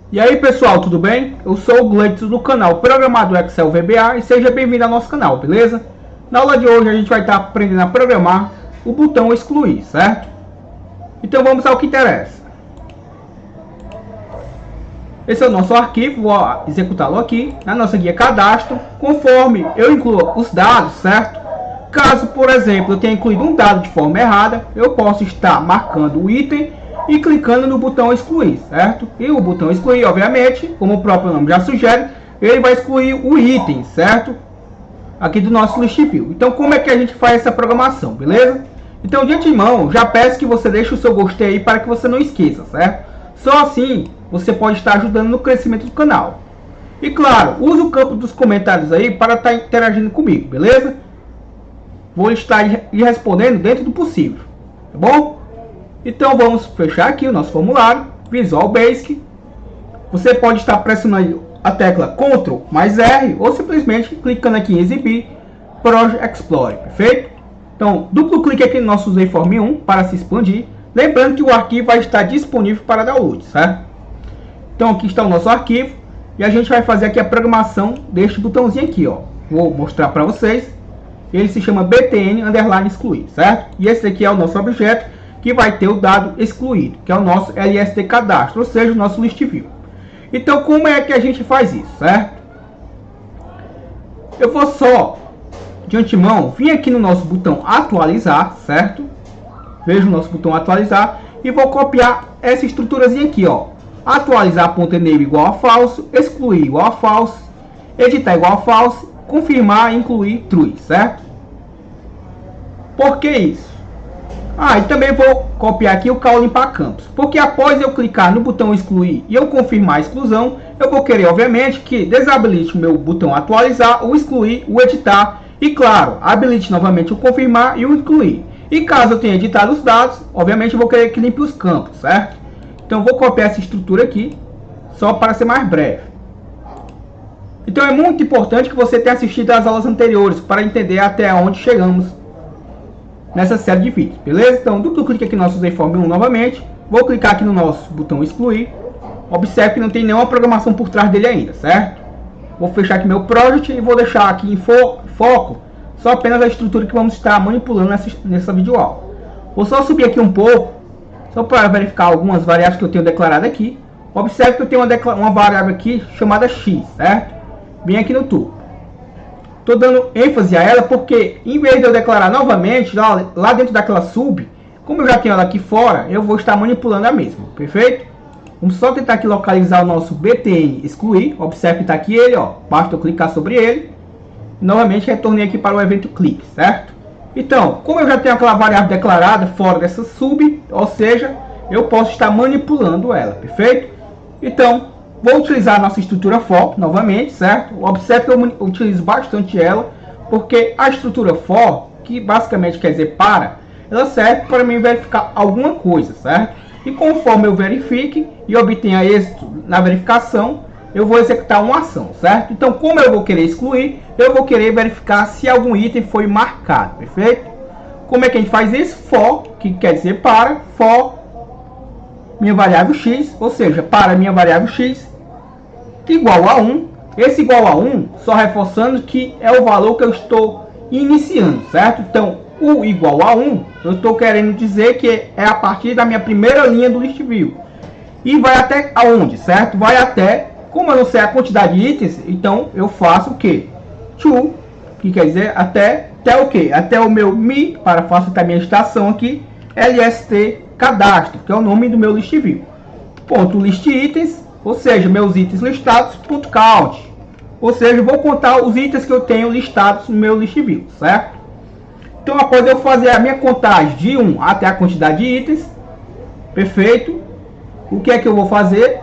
E aí pessoal, tudo bem? Eu sou o Gleitson do canal Programador Excel VBA e seja bem-vindo ao nosso canal, beleza? Na aula de hoje a gente vai estar aprendendo a programar o botão excluir, certo? Então vamos ao que interessa. Esse é o nosso arquivo, vou executá-lo aqui na nossa guia cadastro, conforme eu incluo os dados, certo? Caso, por exemplo, eu tenha incluído um dado de forma errada, eu posso estar marcando o item e clicando no botão excluir, certo? E o botão excluir, obviamente, como o próprio nome já sugere, ele vai excluir o item, certo? Aqui do nosso list view. Então, como é que a gente faz essa programação, beleza? Então, de antemão, já peço que você deixe o seu gostei aí para que você não esqueça, certo? Só assim você pode estar ajudando no crescimento do canal. E claro, use o campo dos comentários aí para estar interagindo comigo, beleza? Vou estar lhe respondendo dentro do possível, tá bom? Então vamos fechar aqui o nosso formulário, Visual Basic. Você pode estar pressionando a tecla Ctrl mais R ou simplesmente clicando aqui em exibir Project Explorer, perfeito? Então duplo clique aqui no nosso Useiform 1 para se expandir. Lembrando que o arquivo vai estar disponível para download, certo? Então aqui está o nosso arquivo e a gente vai fazer aqui a programação deste botãozinho aqui, ó. Vou mostrar para vocês. Ele se chama btn_excluir, certo? E esse aqui é o nosso objeto que vai ter o dado excluído, que é o nosso lst cadastro, ou seja, o nosso list view. Então, como é que a gente faz isso, certo? Eu vou só, de antemão, vir aqui no nosso botão atualizar, certo? Veja o nosso botão atualizar e vou copiar essa estruturazinha aqui, ó. Atualizar.enable igual a false, excluir igual a false, editar igual a false, confirmar e incluir true, certo? Por que isso? E também vou copiar aqui o call limpar campos, porque após eu clicar no botão excluir e eu confirmar a exclusão, eu vou querer obviamente que desabilite o meu botão atualizar, o excluir, o editar e claro, habilite novamente o confirmar e o incluir. E caso eu tenha editado os dados, obviamente eu vou querer que limpe os campos, certo? Então vou copiar essa estrutura aqui, só para ser mais breve. Então é muito importante que você tenha assistido às aulas anteriores para entender até onde chegamos nessa série de vídeos, beleza? Então duplo clique aqui no nosso Useiform 1 novamente, vou clicar aqui no nosso botão excluir. Observe que não tem nenhuma programação por trás dele ainda, certo? Vou fechar aqui meu project e vou deixar aqui em foco só apenas a estrutura que vamos estar manipulando nessa videoaula. Vou só subir aqui um pouco, só para verificar algumas variáveis que eu tenho declarado aqui. Observe que eu tenho uma variável aqui chamada x, certo? Bem aqui no topo. Estou dando ênfase a ela porque, em vez de eu declarar novamente, lá dentro daquela sub, como eu já tenho ela aqui fora, eu vou estar manipulando a mesma, perfeito? Vamos só tentar aqui localizar o nosso btn excluir. Observe que está aqui ele, ó. Basta eu clicar sobre ele. E novamente retornei aqui para o evento click, certo? Então, como eu já tenho aquela variável declarada fora dessa sub, ou seja, eu posso estar manipulando ela, perfeito? Então, vou utilizar a nossa estrutura for novamente, certo? Observe que eu utilizo bastante ela, porque a estrutura for, que basicamente quer dizer para, ela serve para mim verificar alguma coisa, certo? E conforme eu verifique e obtenha êxito na verificação, eu vou executar uma ação, certo? Então, como eu vou querer excluir, eu vou querer verificar se algum item foi marcado, perfeito? Como é que a gente faz isso? For, que quer dizer para, for minha variável x, ou seja, para minha variável x, igual a 1. Esse igual a 1, só reforçando que é o valor que eu estou iniciando, certo? Então, o igual a 1, eu estou querendo dizer que é a partir da minha primeira linha do list view. E vai até aonde, certo? Vai até, como eu não sei a quantidade de itens, então eu faço o que? To, que quer dizer até o que? Até o meu mi, para facilitar minha estação aqui, lst cadastro, que é o nome do meu list view. Ponto list itens, ou seja, meus itens listados, ponto count. Ou seja, eu vou contar os itens que eu tenho listados no meu list view, certo? Então, após eu fazer a minha contagem de 1 até a quantidade de itens, perfeito, o que é que eu vou fazer?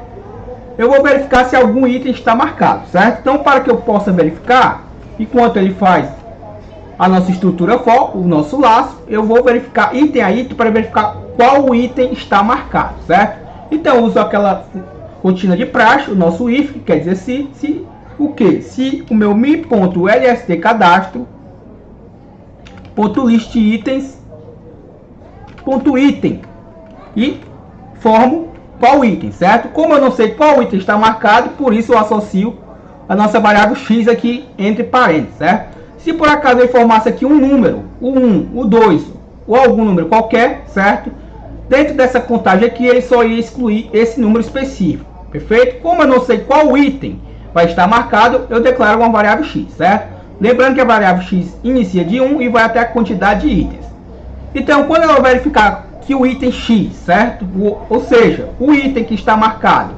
Eu vou verificar se algum item está marcado, certo? Então, para que eu possa verificar, enquanto ele faz a nossa estrutura for, o nosso laço, eu vou verificar item a item para verificar qual item está marcado, certo? Então, eu uso aquela rotina de praxe, o nosso if, que quer dizer se o que? Se o meu mi.lst cadastro .list itens .item e formo qual item, certo? Como eu não sei qual item está marcado, por isso eu associo a nossa variável x aqui entre parênteses, certo? Se por acaso eu informasse aqui um número, o 1, o 2 ou algum número qualquer, certo? Dentro dessa contagem aqui ele só ia excluir esse número específico, perfeito? Como eu não sei qual item vai estar marcado, eu declaro uma variável x, certo? Lembrando que a variável x inicia de 1 e vai até a quantidade de itens. Então, quando eu verificar que o item x, certo? Ou seja, o item que está marcado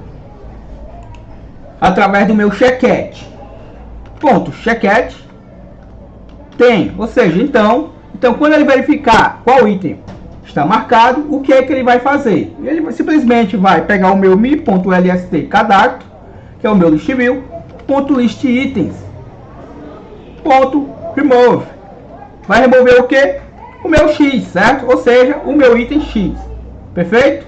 através do meu checkout, ponto checkout tem, ou seja, então quando ele verificar qual item está marcado, o que é que ele vai fazer? Ele simplesmente vai pegar o meu mi.lst cadastro, que é o meu list view, ponto list itens, ponto remove, vai remover o que? O meu x, certo? Ou seja, o meu item x, perfeito?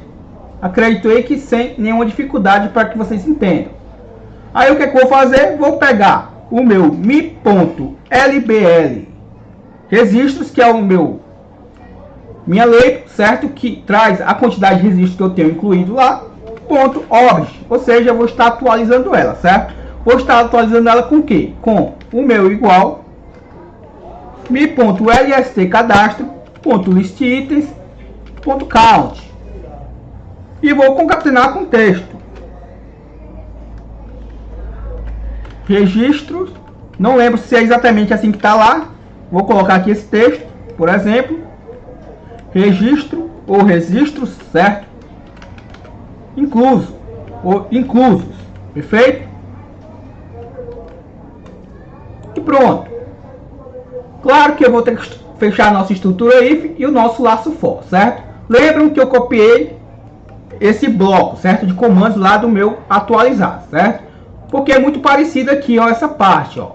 Acredito aí que sem nenhuma dificuldade para que vocês entendam. Aí o que é que eu vou fazer? Vou pegar o meu mi.lbl registros, que é o minha label, certo? Que traz a quantidade de registros que eu tenho incluído lá, ponto .obj, ou seja, eu vou estar atualizando ela, certo? Vou estar atualizando ela com o que? Com o meu igual mi.lst cadastro, ponto list itens, ponto count, e vou concatenar com texto registros, não lembro se é exatamente assim que está lá, vou colocar aqui esse texto, por exemplo, registro ou registros, certo? Incluso ou inclusos, perfeito? E pronto. Claro que eu vou ter que fechar a nossa estrutura if e o nosso laço for, certo? Lembram que eu copiei esse bloco, certo? De comandos lá do meu atualizar, certo? Porque é muito parecido aqui, ó, essa parte, ó.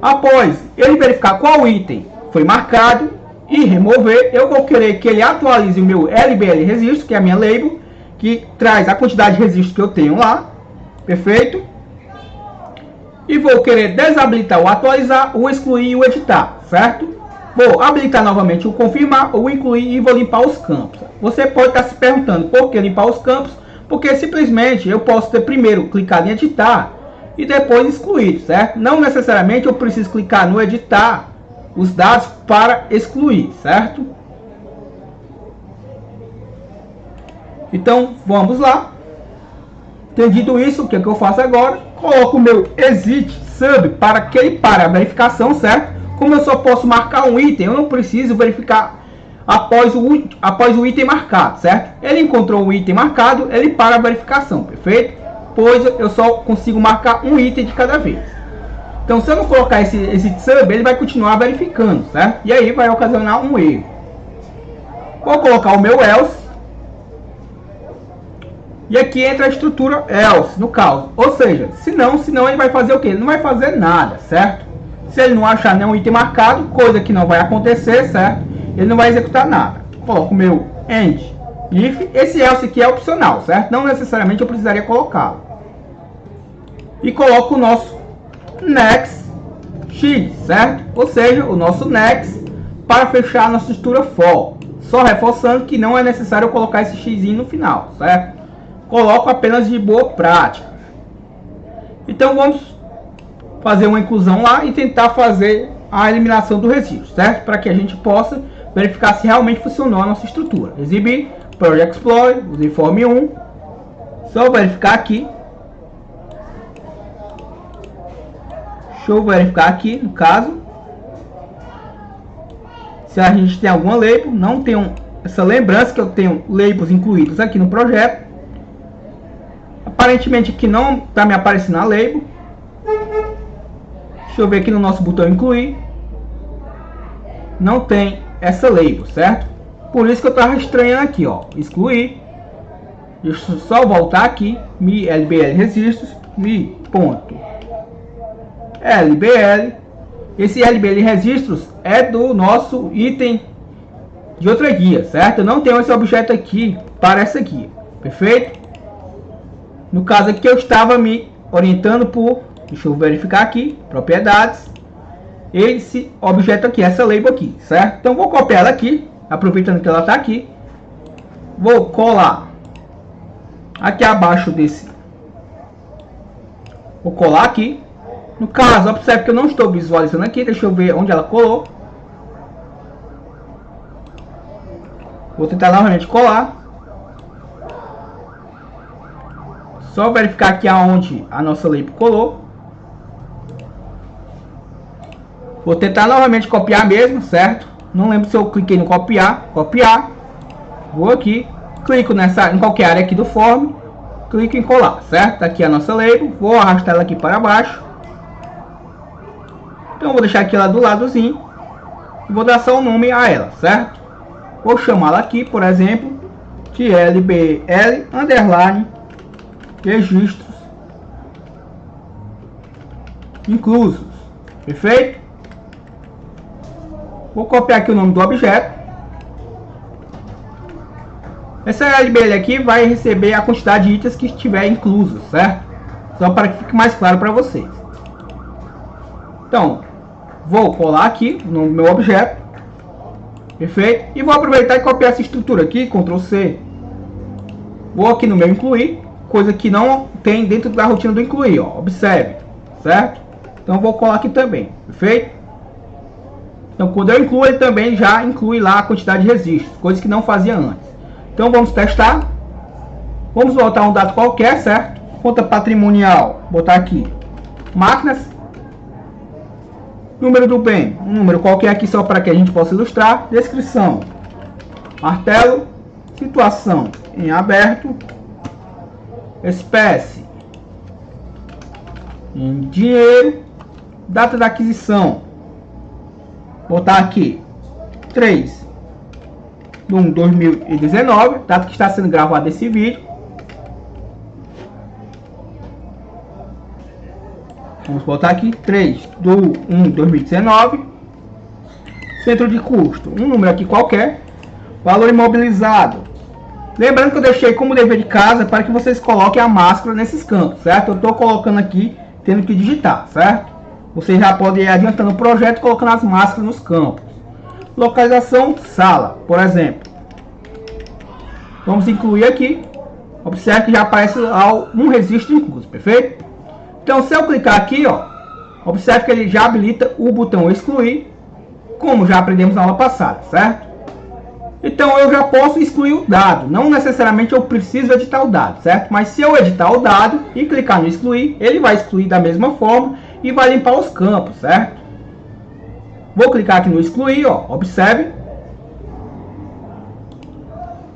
Após ele verificar qual item foi marcado e remover, eu vou querer que ele atualize o meu LBL registro, que é a minha label, que traz a quantidade de registros que eu tenho lá, perfeito? E vou querer desabilitar o atualizar, o excluir e o editar, certo? Vou habilitar novamente o confirmar, o incluir e vou limpar os campos. Você pode estar se perguntando por que limpar os campos, porque simplesmente eu posso ter primeiro clicado em editar e depois excluir, certo? Não necessariamente eu preciso clicar no editar os dados para excluir, certo? Então vamos lá. Entendido isso, o que é que eu faço agora? Coloco o meu exit sub para que ele pare a verificação, certo? Como eu só posso marcar um item, eu não preciso verificar após o item marcado, certo? Ele encontrou um item marcado, ele para a verificação, perfeito? Pois eu só consigo marcar um item de cada vez. Então, se eu não colocar esse exit sub, ele vai continuar verificando, certo? E aí vai ocasionar um erro. Vou colocar o meu else. E aqui entra a estrutura else, no caso. Ou seja, senão ele vai fazer o quê? Ele não vai fazer nada, certo? Se ele não achar nenhum item marcado, coisa que não vai acontecer, certo? Ele não vai executar nada. Coloco o meu end if. Esse else aqui é opcional, certo? Não necessariamente eu precisaria colocá-lo. E coloco o nosso next x, certo? Ou seja, o nosso next para fechar a nossa estrutura for. Só reforçando que não é necessário eu colocar esse x no final, certo? Coloco apenas de boa prática. Então vamos fazer uma inclusão lá e tentar fazer a eliminação do registro, certo? Para que a gente possa verificar se realmente funcionou a nossa estrutura. Exibir, Project Explorer, usei form 1. Só verificar aqui. Deixa eu verificar aqui, no caso, se a gente tem alguma label. Não tenho essa lembrança que eu tenho labels incluídos aqui no projeto. Aparentemente aqui não está me aparecendo a label. Deixa eu ver aqui no nosso botão incluir. Não tem essa label, certo? Por isso que eu estava estranhando aqui, ó. Excluir. Deixa eu só voltar aqui. Mi LBL registros. Mi ponto LBL. Esse LBL registros é do nosso item de outra guia, certo? Eu não tenho esse objeto aqui para essa guia, perfeito? No caso aqui eu estava me orientando por, deixa eu verificar aqui, propriedades, esse objeto aqui, essa label aqui, certo? Então vou copiar ela aqui, aproveitando que ela está aqui, vou colar aqui abaixo desse. Vou colar aqui. No caso, observe que eu não estou visualizando aqui. Deixa eu ver onde ela colou. Vou tentar novamente colar. Só verificar aqui aonde a nossa label colou. Vou tentar novamente copiar mesmo, certo? Não lembro se eu cliquei no copiar. Copiar. Vou aqui. Clico em qualquer área aqui do form. Clico em colar, certo? Aqui a nossa label. Vou arrastar ela aqui para baixo. Então vou deixar aqui ela do ladozinho. E vou dar só o nome a ela, certo? Vou chamá-la aqui, por exemplo, de LBL underline registros inclusos. Perfeito? Vou copiar aqui o nome do objeto. Essa LBL aqui vai receber a quantidade de itens que estiver inclusos, certo? Só para que fique mais claro para vocês. Então, vou colar aqui no meu objeto. Perfeito? E vou aproveitar e copiar essa estrutura aqui, Ctrl C. Vou aqui no meu incluir, coisa que não tem dentro da rotina do incluir, ó. Observe, certo? Então vou colar aqui também, perfeito? Então quando eu incluo, ele também já inclui lá a quantidade de registros, coisas que não fazia antes. Então vamos testar. Vamos voltar um dado qualquer, certo? Conta patrimonial, botar aqui máquinas. Número do bem, um número qualquer aqui só para que a gente possa ilustrar. Descrição, martelo. Situação em aberto. Espécie em dinheiro. Data da aquisição, botar aqui 3/1/2019, data que está sendo gravado esse vídeo. Vamos botar aqui 3/1/2019. Centro de custo, um número aqui qualquer. Valor imobilizado. Lembrando que eu deixei como dever de casa para que vocês coloquem a máscara nesses campos, certo? Eu estou colocando aqui, tendo que digitar, certo? Vocês já podem ir adiantando o projeto e colocando as máscaras nos campos. Localização, sala, por exemplo. Vamos incluir aqui. Observe que já aparece um registro incluso, perfeito? Então, se eu clicar aqui, ó, observe que ele já habilita o botão excluir, como já aprendemos na aula passada, certo? Então, eu já posso excluir o dado. Não necessariamente eu preciso editar o dado, certo? Mas se eu editar o dado e clicar no excluir, ele vai excluir da mesma forma e vai limpar os campos, certo? Vou clicar aqui no excluir, ó, observe.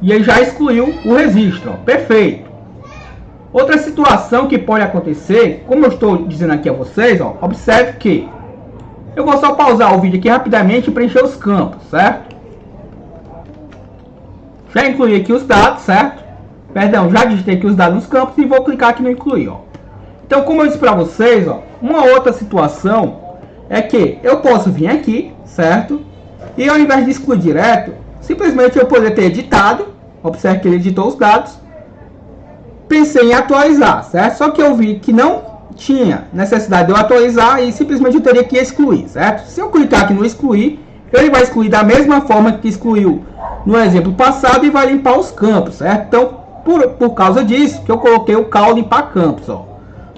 E ele já excluiu o registro, ó, perfeito. Outra situação que pode acontecer, como eu estou dizendo aqui a vocês, ó, observe que eu vou só pausar o vídeo aqui rapidamente e preencher os campos, certo? Já incluí aqui os dados, certo? Perdão, já digitei aqui os dados nos campos e vou clicar aqui no incluir, ó. Então, como eu disse para vocês, ó, uma outra situação é que eu posso vir aqui, certo? E ao invés de excluir direto, simplesmente eu poderia ter editado. Observe que ele editou os dados. Pensei em atualizar, certo? Só que eu vi que não tinha necessidade de eu atualizar e simplesmente eu teria que excluir, certo? Se eu clicar aqui no excluir, ele vai excluir da mesma forma que excluiu no exemplo passado e vai limpar os campos, certo? Então, por causa disso, que eu coloquei o cal limpar campos, ó.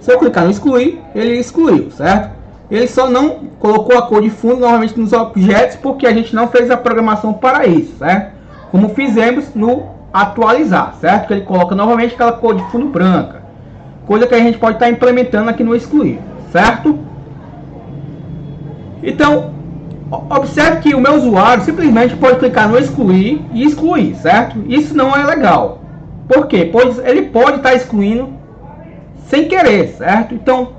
Se eu clicar no excluir, ele excluiu, certo? Ele só não colocou a cor de fundo normalmente nos objetos porque a gente não fez a programação para isso, certo? Como fizemos no atualizar, certo? Que ele coloca novamente aquela cor de fundo branca, coisa que a gente pode estar implementando aqui no excluir, certo? Então, observe que o meu usuário simplesmente pode clicar no excluir e excluir, certo? Isso não é legal. Por quê? Pois ele pode estar excluindo sem querer, certo? Então,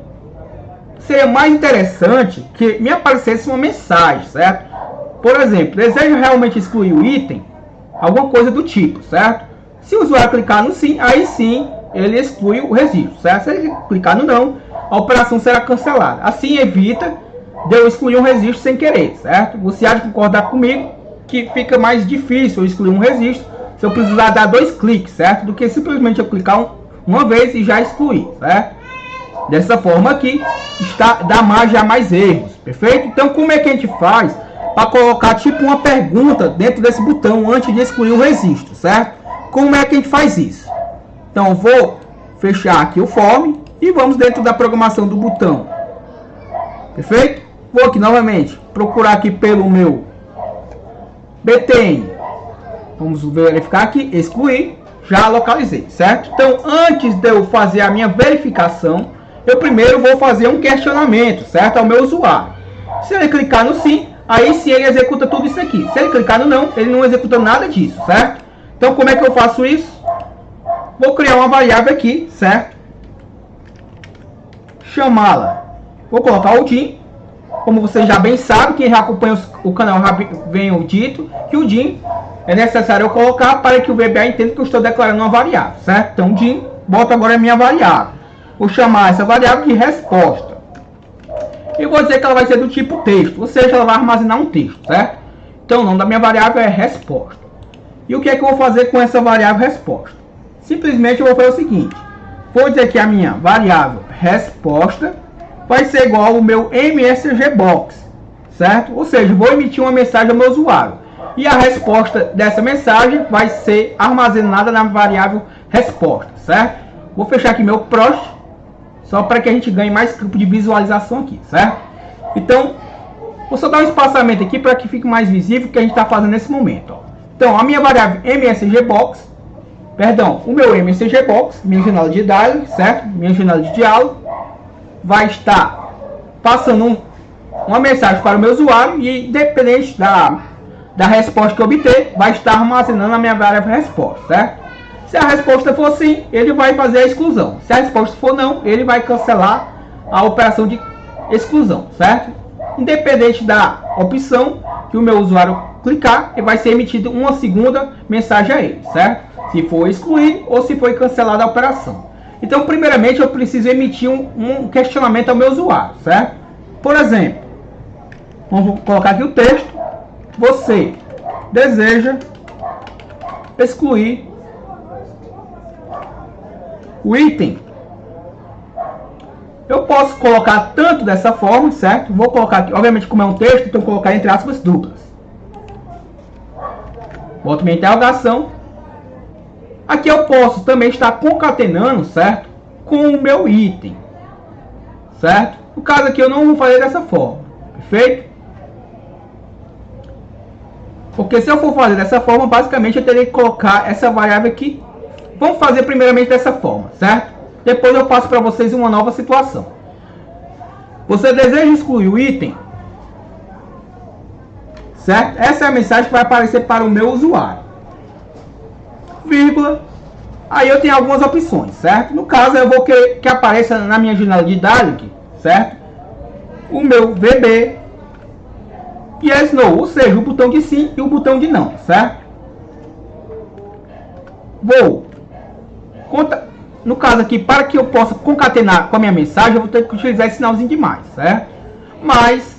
seria mais interessante que me aparecesse uma mensagem, certo? Por exemplo, deseja realmente excluir o item? Alguma coisa do tipo, certo? Se o usuário clicar no sim, aí sim ele exclui o registro, certo? Se ele clicar no não, a operação será cancelada. Assim evita de eu excluir um registro sem querer, certo? Você há de concordar comigo que fica mais difícil eu excluir um registro se eu precisar dar 2 cliques, certo? Do que simplesmente eu clicar uma vez e já excluir, certo? Dessa forma aqui dá mais erros, perfeito? Então como é que a gente faz para colocar tipo uma pergunta dentro desse botão antes de excluir o registro, certo? Como é que a gente faz isso? Então vou fechar aqui o form e vamos dentro da programação do botão. Perfeito? Vou aqui novamente procurar aqui pelo meu btn. Vamos verificar aqui, excluir, já localizei, certo? Então antes de eu fazer a minha verificação, eu primeiro vou fazer um questionamento, certo? Ao meu usuário. Se ele clicar no sim, aí sim ele executa tudo isso aqui. Se ele clicar no não, ele não executa nada disso, certo? Então como é que eu faço isso? Vou criar uma variável aqui, certo? Chamá-la. Vou colocar o DIN. Como vocês já bem sabem, quem já acompanha o canal já vem dito que o DIN é necessário eu colocar para que o VBA entenda que eu estou declarando uma variável, certo? Então DIN, boto agora a minha variável. Vou chamar essa variável de resposta. E vou dizer que ela vai ser do tipo texto, ou seja, ela vai armazenar um texto, certo? Então o nome da minha variável é resposta. E o que é que eu vou fazer com essa variável resposta? Simplesmente eu vou fazer o seguinte. Vou dizer que a minha variável resposta vai ser igual ao meu msg box, certo? Ou seja, vou emitir uma mensagem ao meu usuário. E a resposta dessa mensagem vai ser armazenada na variável resposta, certo? Vou fechar aqui meu prost, só para que a gente ganhe mais campo de visualização aqui, certo? Então, vou só dar um espaçamento aqui para que fique mais visível o que a gente está fazendo nesse momento. Ó. Então, a minha variável msg box, o meu msg box, minha janela de diálogo, certo? Minha janela de diálogo vai estar passando uma mensagem para o meu usuário e, independente da resposta que eu obter, vai estar armazenando a minha variável resposta, certo? Se a resposta for sim, ele vai fazer a exclusão. Se a resposta for não, ele vai cancelar a operação de exclusão, certo? Independente da opção que o meu usuário clicar, vai ser emitida uma segunda mensagem a ele, certo? Se for excluir ou se for cancelada a operação. Então, primeiramente, eu preciso emitir um questionamento ao meu usuário, certo? Por exemplo, vamos colocar aqui o texto. Você deseja excluir o item? Eu posso colocar tanto dessa forma, certo? Vou colocar aqui, obviamente, como é um texto, então vou colocar entre aspas duplas. Boto minha interrogação. Aqui eu posso também estar concatenando, certo? Com o meu item, certo? No caso aqui eu não vou fazer dessa forma, perfeito? Porque se eu for fazer dessa forma, basicamente eu teria que colocar essa variável aqui. Vamos fazer primeiramente dessa forma, certo? Depois eu passo para vocês uma nova situação. Você deseja excluir o item? Certo? Essa é a mensagem que vai aparecer para o meu usuário. Vírgula. Aí eu tenho algumas opções, certo? No caso eu vou querer que apareça na minha janela de diálogo, certo? O meu VB yes, no, ou seja, o botão de sim e o botão de não, certo? No caso aqui, para que eu possa concatenar com a minha mensagem, eu vou ter que utilizar esse sinalzinho de mais, certo? Mas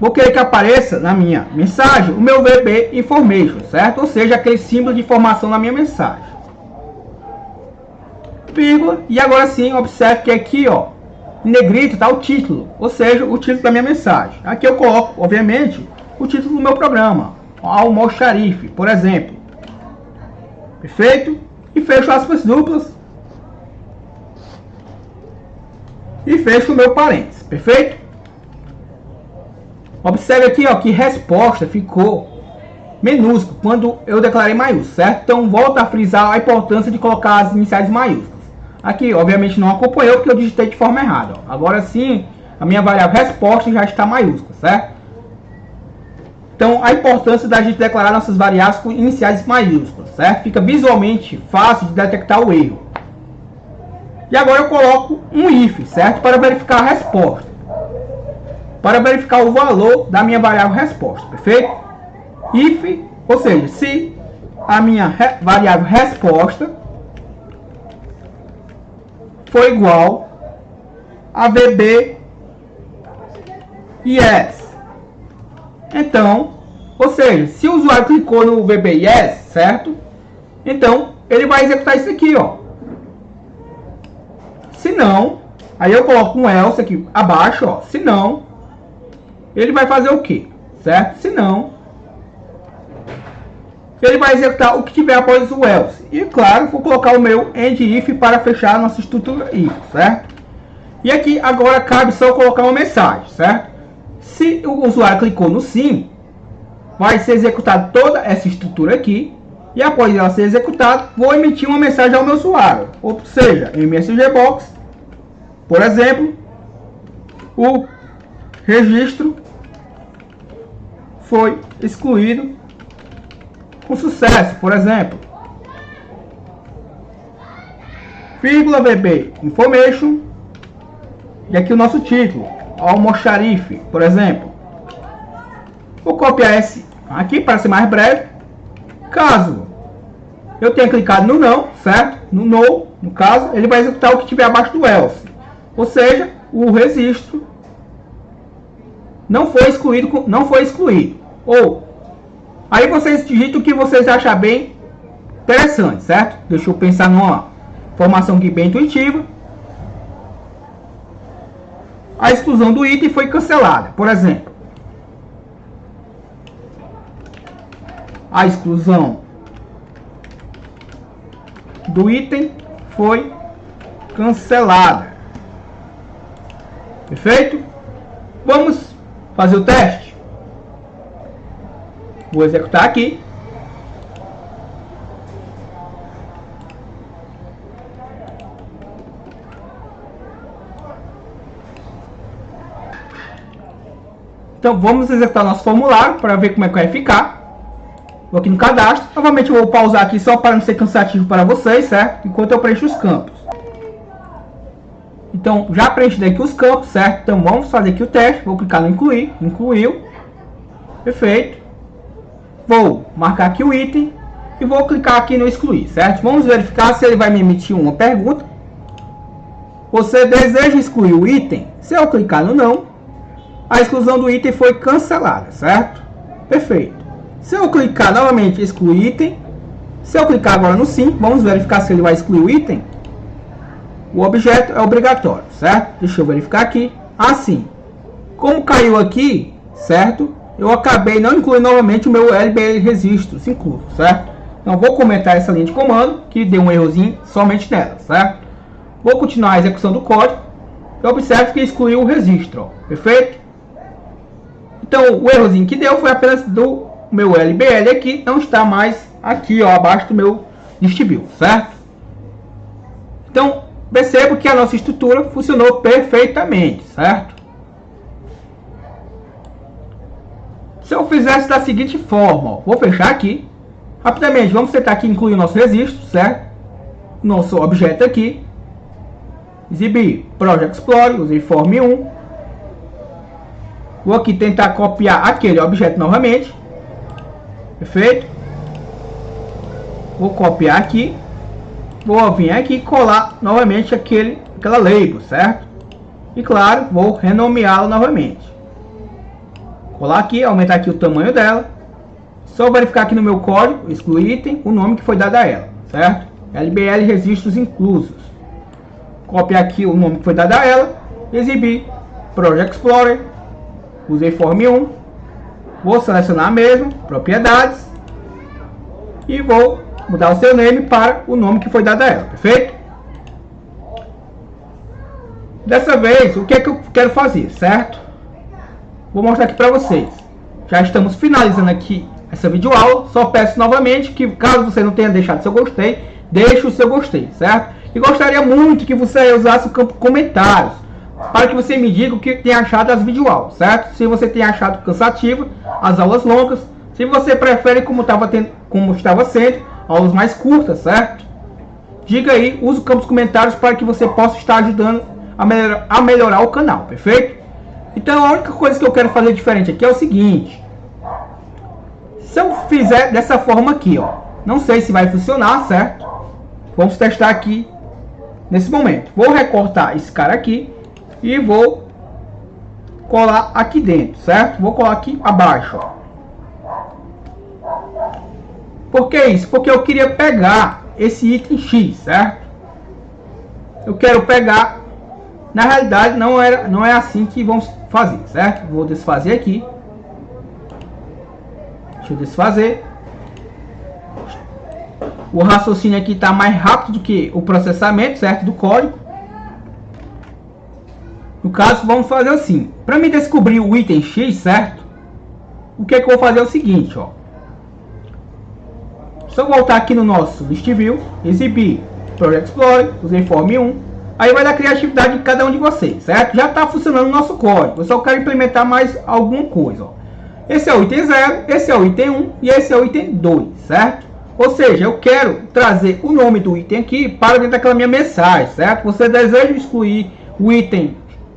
vou querer que apareça na minha mensagem o meu VB information, certo? Ou seja, aquele símbolo de informação na minha mensagem. Vírgula. E agora sim, observe que aqui, ó, em negrito está o título, ou seja, o título da minha mensagem. Aqui eu coloco, obviamente, o título do meu programa, Almoxarife, por exemplo. Perfeito? E fecho aspas duplas. E fecho o meu parênteses, perfeito? Observe aqui, ó, que resposta ficou minúsculo quando eu declarei maiúsculo, certo? Então volta a frisar a importância de colocar as iniciais maiúsculas. Aqui, obviamente, não acompanhou porque eu digitei de forma errada. Ó. Agora sim, a minha variável resposta já está maiúscula, certo? Então, a importância da gente declarar nossas variáveis com iniciais maiúsculas, certo? Fica visualmente fácil de detectar o erro. E agora eu coloco um if, certo? Para verificar a resposta. Para verificar o valor da minha variável resposta, perfeito? If, ou seja, se a minha variável resposta for igual a VB yes. Então, ou seja, se o usuário clicou no VB yes, certo? Então, ele vai executar isso aqui, ó. Se não, aí eu coloco um else aqui abaixo, ó. Se não, ele vai fazer o quê? Certo? Se não, ele vai executar o que tiver após o else. E claro, vou colocar o meu end if para fechar a nossa estrutura if, certo? E aqui agora cabe só colocar uma mensagem, certo? Se o usuário clicou no sim, vai ser executada toda essa estrutura aqui. E após ela ser executada, vou emitir uma mensagem ao meu usuário. Ou seja, em messagebox, por exemplo, o registro foi excluído com sucesso, por exemplo. Vírgula VB Information. E aqui o nosso título, Almoxarife, por exemplo. Vou copiar esse aqui para ser mais breve. Caso eu tenha clicado no não, certo? No no, no caso, ele vai executar o que tiver abaixo do else. Ou seja, o registro não foi excluído, não foi excluído. Ou aí vocês digitam o que vocês acham bem interessante, certo? Deixa eu pensar numa informação aqui bem intuitiva. A exclusão do item foi cancelada, por exemplo. A exclusão do item foi cancelada. Perfeito? Vamos fazer o teste. Vou executar aqui. Então vamos executar nosso formulário para ver como é que vai ficar. Vou aqui no cadastro. Novamente eu vou pausar aqui só para não ser cansativo para vocês, certo? Enquanto eu preencho os campos. Então já preenchi aqui os campos, certo? Então vamos fazer aqui o teste. Vou clicar no incluir. Incluiu. Perfeito. Vou marcar aqui o item. E vou clicar aqui no excluir, certo? Vamos verificar se ele vai me emitir uma pergunta. Você deseja excluir o item? Se eu clicar no não, a exclusão do item foi cancelada, certo? Perfeito. Se eu clicar novamente em excluir item, se eu clicar agora no sim, vamos verificar se ele vai excluir o item. O objeto é obrigatório, certo? Deixa eu verificar aqui. Assim, como caiu aqui, certo? Eu acabei não incluindo novamente o meu LBL registros incluso, certo? Então vou comentar essa linha de comando que deu um errozinho somente nela, certo? Vou continuar a execução do código. E observe que excluiu o registro, ó. Perfeito? Então o errozinho que deu foi apenas do meu LBL aqui, não está mais aqui, ó, abaixo do meu distribui, certo? Então percebo que a nossa estrutura funcionou perfeitamente, certo? Se eu fizesse da seguinte forma, ó, vou fechar aqui rapidamente, vamos tentar aqui incluir o nosso registro, certo? Nosso objeto aqui, exibir Project Explorer, usei form 1. Vou aqui tentar copiar aquele objeto novamente. Perfeito? Vou copiar aqui. Vou vir aqui e colar novamente aquela label, certo? E claro, vou renomeá-lo novamente. Colar aqui, aumentar aqui o tamanho dela. Só verificar aqui no meu código, excluir item, o nome que foi dado a ela, certo? LBL registros inclusos. Copiar aqui o nome que foi dado a ela. Exibir Project Explorer. Usei form 1. Vou selecionar mesmo, propriedades, e vou mudar o seu name para o nome que foi dado a ela, perfeito? Dessa vez, o que é que eu quero fazer, certo? Vou mostrar aqui para vocês. Já estamos finalizando aqui essa videoaula. Só peço novamente que, caso você não tenha deixado seu gostei, deixe o seu gostei, certo? E gostaria muito que você usasse o campo comentários, para que você me diga o que tem achado das videoaulas, certo? Se você tem achado cansativo as aulas longas, se você prefere como estava sendo, aulas mais curtas, certo? Diga aí, use o campo dos comentários para que você possa estar ajudando a melhorar o canal, perfeito? Então a única coisa que eu quero fazer diferente aqui é o seguinte. Se eu fizer dessa forma aqui, ó, não sei se vai funcionar, certo? Vamos testar aqui nesse momento. Vou recortar esse cara aqui e vou colar aqui dentro, certo? Vou colar aqui abaixo, ó. Por que isso? Porque eu queria pegar esse item X, certo? Eu quero pegar. Na realidade não é assim que vamos fazer, certo? Vou desfazer aqui. Deixa eu desfazer. o raciocínio aqui está mais rápido do que o processamento, certo, do código. No caso, vamos fazer assim. Para me descobrir o item X, certo? O que é que eu vou fazer é o seguinte, ó. Se eu voltar aqui no nosso List View, exibir Project Explorer, usei Form 1, aí vai dar criatividade de cada um de vocês, certo? Já está funcionando o nosso código, eu só quero implementar mais alguma coisa, ó. Esse é o item 0, esse é o item 1 e esse é o item 2, certo? Ou seja, eu quero trazer o nome do item aqui para dentro daquela minha mensagem, certo? Você deseja excluir o item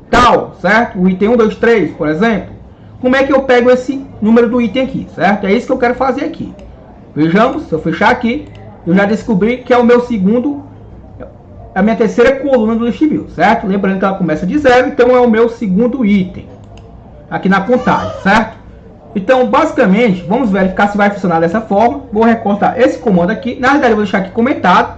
tal, certo? O item 1, 2, 3, por exemplo. Como é que eu pego esse número do item aqui, certo? É isso que eu quero fazer aqui. Vejamos, se eu fechar aqui, eu já descobri que é o meu segundo, a minha terceira coluna do list view, certo? Lembrando que ela começa de 0, então é o meu segundo item aqui na contagem, certo? Então, basicamente, vamos verificar se vai funcionar dessa forma. Vou recortar esse comando aqui. Na verdade, eu vou deixar aqui comentado,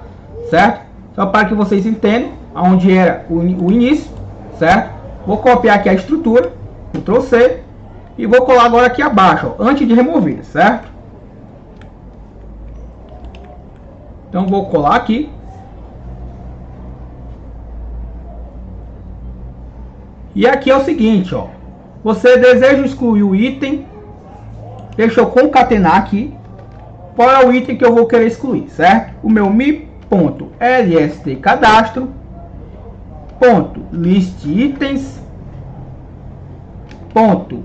certo? Só para que vocês entendam aonde era o início, certo? Vou copiar aqui a estrutura, Ctrl C, e vou colar agora aqui abaixo, ó, antes de remover, certo? Então, vou colar aqui. E aqui é o seguinte, ó. Você deseja excluir o item. Deixa eu concatenar aqui. Qual é o item que eu vou querer excluir, certo? O meu mi.lst cadastro ponto list itens ponto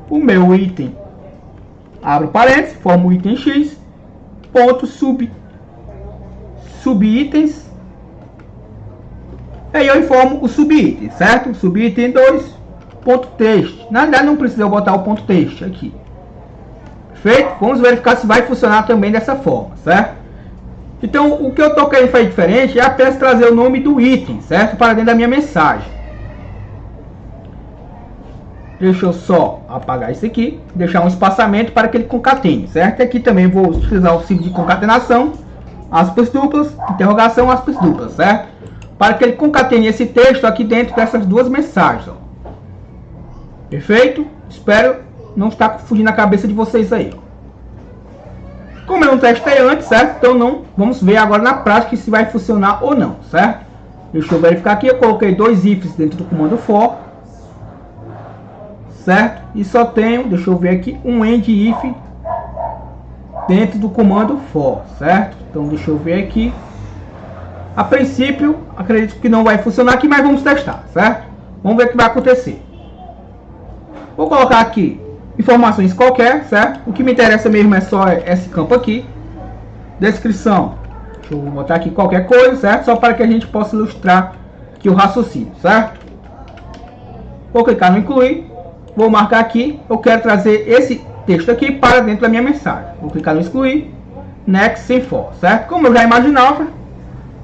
o meu item, abro parênteses, formo o item X ponto subitens. Aí eu informo o subitem, certo? Subitem 2 ponto texto. Na verdade não precisa eu botar o ponto texto aqui. Feito? Vamos verificar se vai funcionar também dessa forma, certo? Então o que eu estou querendo fazer diferente é apenas trazer o nome do item, certo? Para dentro da minha mensagem. Deixa eu só apagar isso aqui, deixar um espaçamento para que ele concatene, certo? E aqui também vou utilizar o símbolo de concatenação, aspas duplas, interrogação, aspas duplas, certo? Para que ele concatene esse texto aqui dentro dessas duas mensagens, ó. Perfeito? Espero não estar fugindo a cabeça de vocês aí, ó. Como eu não testei antes, certo? Então não, vamos ver agora na prática se vai funcionar ou não, certo? Deixa eu verificar aqui, eu coloquei dois ifs dentro do comando for, certo? E só tenho, deixa eu ver aqui, um end if dentro do comando for, certo? Então deixa eu ver aqui. A princípio, acredito que não vai funcionar aqui, mas vamos testar, certo? Vamos ver o que vai acontecer. Vou colocar aqui informações qualquer, certo? O que me interessa mesmo é só esse campo aqui. Descrição. Deixa eu botar aqui qualquer coisa, certo? Só para que a gente possa ilustrar aqui o raciocínio, certo? Vou clicar no incluir. Vou marcar aqui. Eu quero trazer esse texto aqui para dentro da minha mensagem. Vou clicar no excluir. Next sem for, certo? Como eu já imaginava,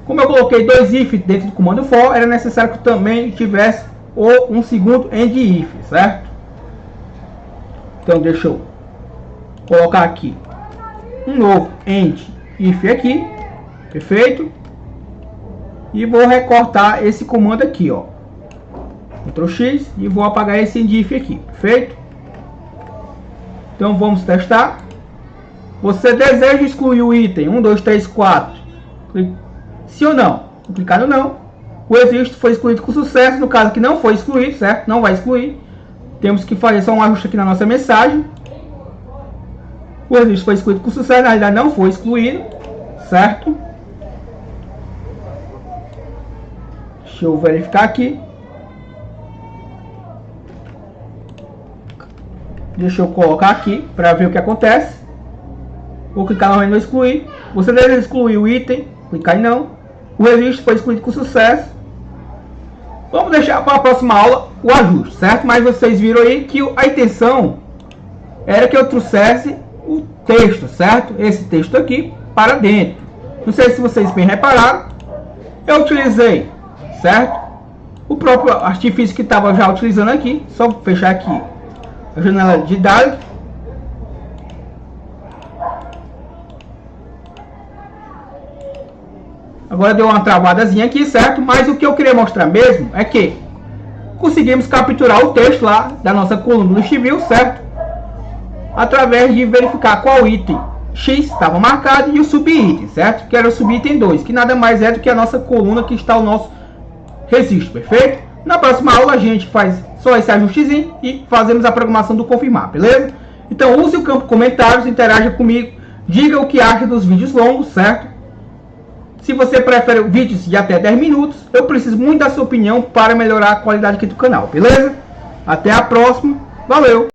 como eu coloquei dois if dentro do comando for, era necessário que também tivesse um segundo end if, certo? Então deixa eu colocar aqui um novo end if aqui, perfeito? E vou recortar esse comando aqui, ó, Ctrl X, e vou apagar esse end if aqui, perfeito? Então vamos testar. Você deseja excluir o item 1, 2, 3, 4? Sim ou não? Vou clicar no não. O existe foi excluído com sucesso. No caso que não foi excluído, certo? Não vai excluir. Temos que fazer só um ajuste aqui na nossa mensagem. O existe foi excluído com sucesso. Na realidade não foi excluído, certo? Deixa eu verificar aqui. Deixa eu colocar aqui para ver o que acontece. Vou clicar novamente no excluir. Você deve excluir o item. Clicar em não. O registro foi excluído com sucesso. Vamos deixar para a próxima aula o ajuste, certo? Mas vocês viram aí que a intenção era que eu trouxesse o texto, certo? Esse texto aqui para dentro. Não sei se vocês bem repararam. Eu utilizei, certo? O próprio artifício que estava já utilizando aqui. Só fechar aqui a janela de dados. Agora deu uma travadazinha aqui, certo? Mas o que eu queria mostrar mesmo é que conseguimos capturar o texto lá da nossa coluna do list view, certo? Através de verificar qual item X estava marcado e o subitem, certo? Que era o subitem 2, que nada mais é do que a nossa coluna que está o nosso registro, perfeito? Na próxima aula a gente faz só esse ajustezinho e fazemos a programação do confirmar, beleza? Então use o campo comentários, interaja comigo, diga o que acha dos vídeos longos, certo? Se você prefere vídeos de até 10 minutos, eu preciso muito da sua opinião para melhorar a qualidade aqui do canal, beleza? Até a próxima, valeu!